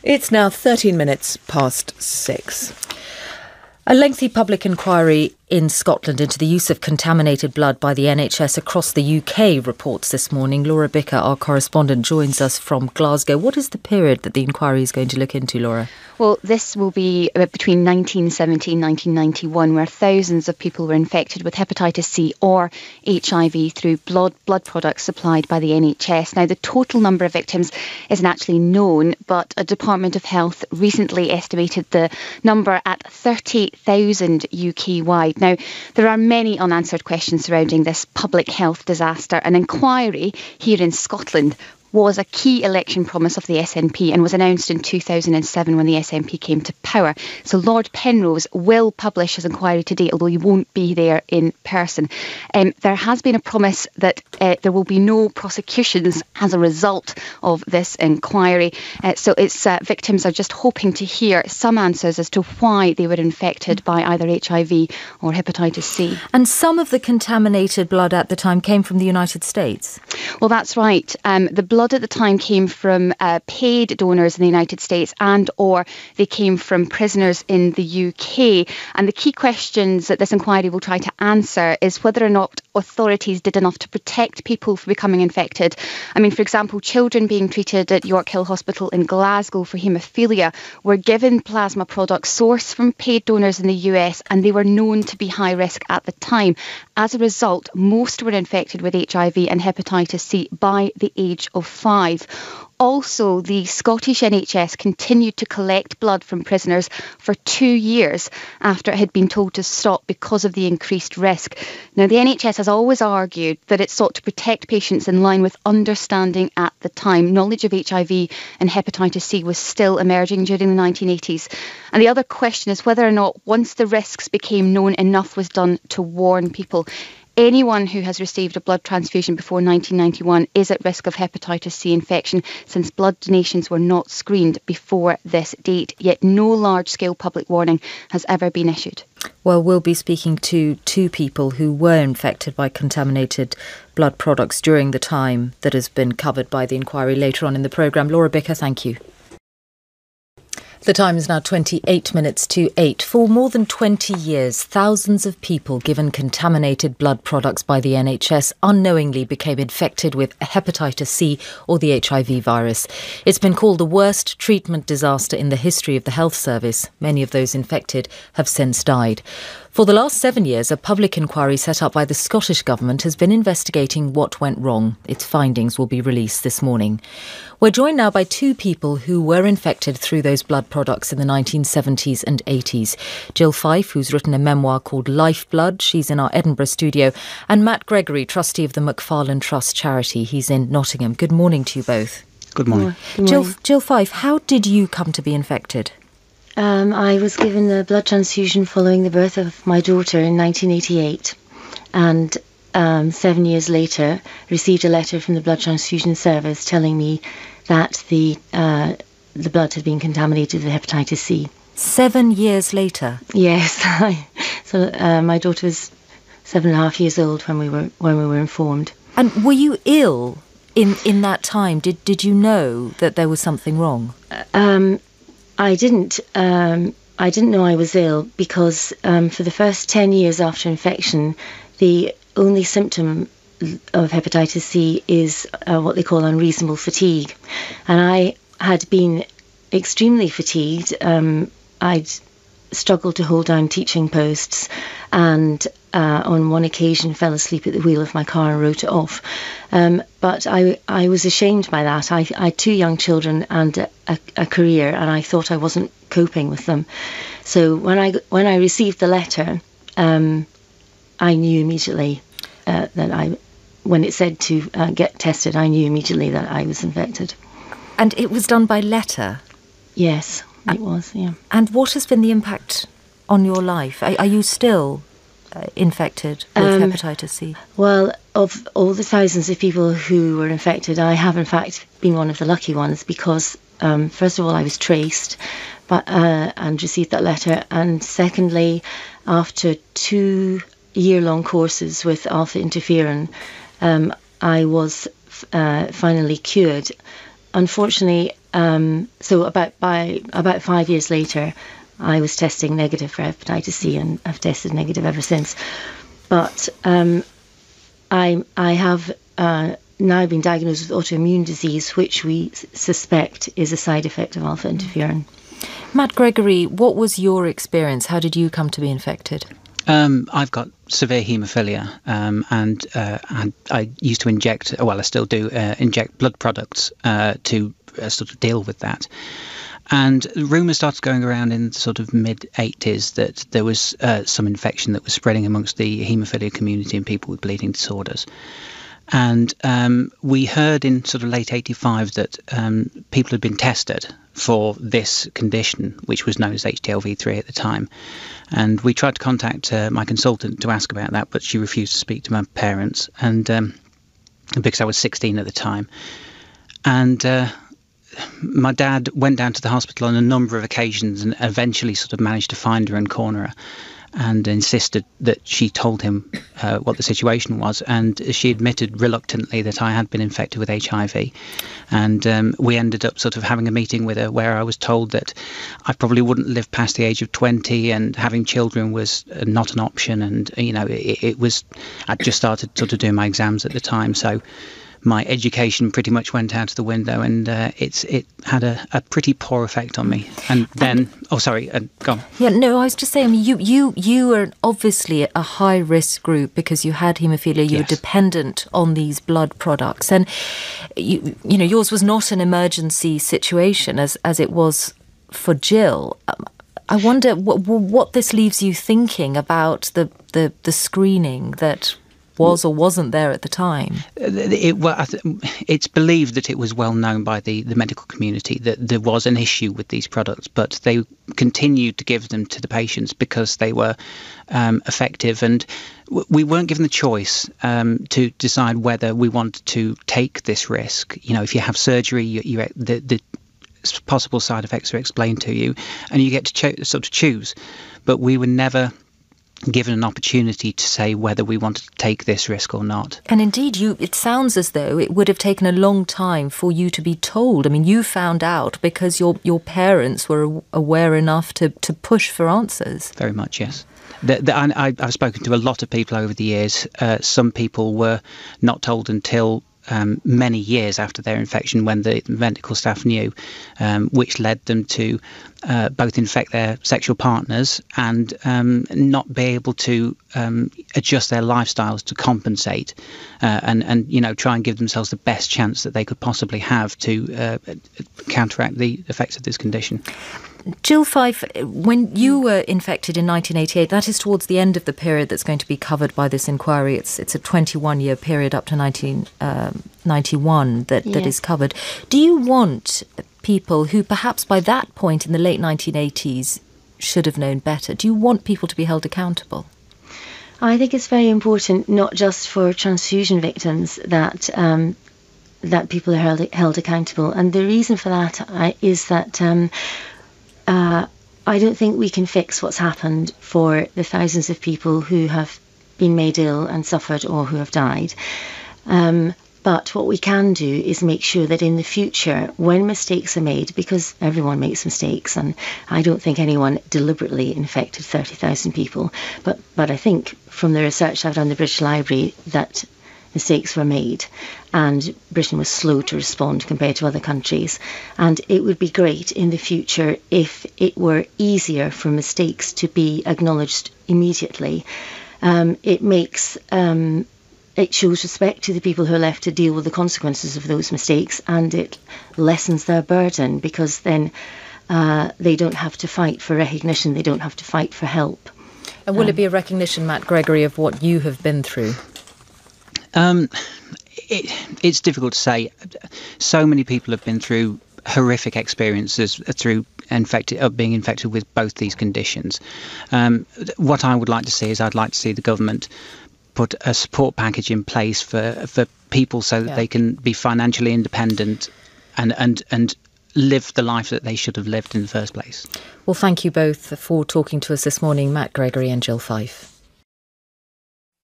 It's now 13 minutes past 6. A lengthy public inquiry in Scotland into the use of contaminated blood by the NHS across the UK reports this morning. Laura Bicker, our correspondent, joins us from Glasgow. What is the period that the inquiry is going to look into, Laura? Well, this will be between 1970 and 1991, where thousands of people were infected with hepatitis C or HIV through blood products supplied by the NHS. Now, the total number of victims isn't actually known, but a Department of Health recently estimated the number at 30,000 UK-wide. Now, there are many unanswered questions surrounding this public health disaster. An inquiry here in Scotland was a key election promise of the SNP and was announced in 2007 when the SNP came to power. So Lord Penrose will publish his inquiry today, although he won't be there in person. There has been a promise that there will be no prosecutions as a result of this inquiry. So its victims are just hoping to hear some answers as to why they were infected by either HIV or hepatitis C. And some of the contaminated blood at the time came from the United States? Well, that's right. The blood at the time came from paid donors in the United States and or they came from prisoners in the UK. And the key questions that this inquiry will try to answer is whether or not authorities did enough to protect people from becoming infected. I mean, for example, children being treated at York Hill Hospital in Glasgow for haemophilia were given plasma products sourced from paid donors in the US, and they were known to be high risk at the time. As a result, most were infected with HIV and hepatitis C by the age of 5. Also, the Scottish NHS continued to collect blood from prisoners for 2 years after it had been told to stop because of the increased risk. Now, the NHS has always argued that it sought to protect patients in line with understanding at the time. Knowledge of HIV and hepatitis C was still emerging during the 1980s. And the other question is whether or not, once the risks became known, enough was done to warn people. Anyone who has received a blood transfusion before 1991 is at risk of hepatitis C infection, since blood donations were not screened before this date. Yet no large-scale public warning has ever been issued. Well, we'll be speaking to 2 people who were infected by contaminated blood products during the time that has been covered by the inquiry later on in the programme. Laura Bicker, thank you. The time is now 28 minutes to 8. For more than 20 years, thousands of people given contaminated blood products by the NHS unknowingly became infected with hepatitis C or the HIV virus. It's been called the worst treatment disaster in the history of the health service. Many of those infected have since died. For the last 7 years, a public inquiry set up by the Scottish Government has been investigating what went wrong. Its findings will be released this morning. We're joined now by 2 people who were infected through those blood products in the 1970s and 80s. Gill Fife, who's written a memoir called Lifeblood. She's in our Edinburgh studio. And Matt Gregory, trustee of the Macfarlane Trust charity. He's in Nottingham. Good morning to you both. Good morning. Good morning. Jill Fife, how did you come to be infected? I was given a blood transfusion following the birth of my daughter in 1988, and 7 years later received a letter from the blood transfusion service telling me that the blood had been contaminated with hepatitis C. 7 years later? Yes. So my daughter was 7.5 years old when we were informed. And were you ill in that time? Did you know that there was something wrong? I didn't know I was ill because for the first 10 years after infection, the only symptom of hepatitis C is what they call unreasonable fatigue. And I had been extremely fatigued. I'd struggled to hold down teaching posts, and on one occasion fell asleep at the wheel of my car and wrote it off. But I was ashamed by that. I had 2 young children and a career, and I thought I wasn't coping with them. So when I received the letter, I knew immediately when it said to get tested, I knew immediately that I was infected. And it was done by letter? Yes, it was, yeah. And what has been the impact on your life? Are you still infected with hepatitis C? Well, of all the thousands of people who were infected, I have in fact been one of the lucky ones because, first of all, I was traced and received that letter. And secondly, after 2 year-long courses with alpha interferon, I was finally cured. Unfortunately, so about 5 years later, I was testing negative for hepatitis C, and I've tested negative ever since. But I have now been diagnosed with autoimmune disease, which we suspect is a side effect of alpha interferon. Matt Gregory, what was your experience? How did you come to be infected? I've got severe haemophilia, and I used to inject, well, I still do, inject blood products to sort of deal with that. And rumours started going around in the sort of mid-80s that there was some infection that was spreading amongst the haemophilia community and people with bleeding disorders. And we heard in sort of late 85 that people had been tested for this condition, which was known as HTLV3 at the time. And we tried to contact my consultant to ask about that, but she refused to speak to my parents, and because I was 16 at the time. And my dad went down to the hospital on a number of occasions and eventually sort of managed to find her and corner her, and insisted that she told him what the situation was. And she admitted reluctantly that I had been infected with HIV. And we ended up sort of having a meeting with her where I was told that I probably wouldn't live past the age of 20 and having children was not an option. And, you know, it was, I'd just started sort of doing my exams at the time. So my education pretty much went out of the window, and it had a pretty poor effect on me. And then, go on. Yeah, no, I was just saying, you were obviously a high risk group because you had haemophilia. You were dependent on these blood products, and you know yours was not an emergency situation as it was for Gill. I wonder what this leaves you thinking about the screening that was or wasn't there at the time. It's believed that it was well known by the medical community that there was an issue with these products, but they continued to give them to the patients because they were effective, and we weren't given the choice to decide whether we wanted to take this risk. You know, if you have surgery, the possible side effects are explained to you, and you get to sort of choose. But we were never given an opportunity to say whether we wanted to take this risk or not. And indeed, it sounds as though it would have taken a long time for you to be told. I mean, you found out because your parents were aware enough to push for answers. Very much, yes. I've spoken to a lot of people over the years. Some people were not told until many years after their infection, when the medical staff knew, which led them to both infect their sexual partners and not be able to adjust their lifestyles to compensate, and you know, try and give themselves the best chance that they could possibly have to counteract the effects of this condition. Gill Fife, when you were infected in 1988, that is towards the end of the period that's going to be covered by this inquiry. It's a 21-year period up to 1991 that is covered. Do you want people who perhaps by that point in the late 1980s should have known better, do you want people to be held accountable? I think it's very important, not just for transfusion victims, that people are held accountable. And the reason for that is that I don't think we can fix what's happened for the thousands of people who have been made ill and suffered or who have died. But what we can do is make sure that in the future, when mistakes are made, because everyone makes mistakes, and I don't think anyone deliberately infected 30,000 people, but I think from the research I've done in the British Library that mistakes were made, and Britain was slow to respond compared to other countries. And it would be great in the future if it were easier for mistakes to be acknowledged immediately. It shows respect to the people who are left to deal with the consequences of those mistakes, and it lessens their burden, because then they don't have to fight for recognition, they don't have to fight for help. And will it be a recognition, Matt Gregory, of what you have been through? It's difficult to say. So many people have been through horrific experiences through being infected with both these conditions. What I would like to see is I'd like to see the government put a support package in place for people so that they can be financially independent and live the life that they should have lived in the first place. Well, thank you both for talking to us this morning, Matt Gregory and Gill Fife.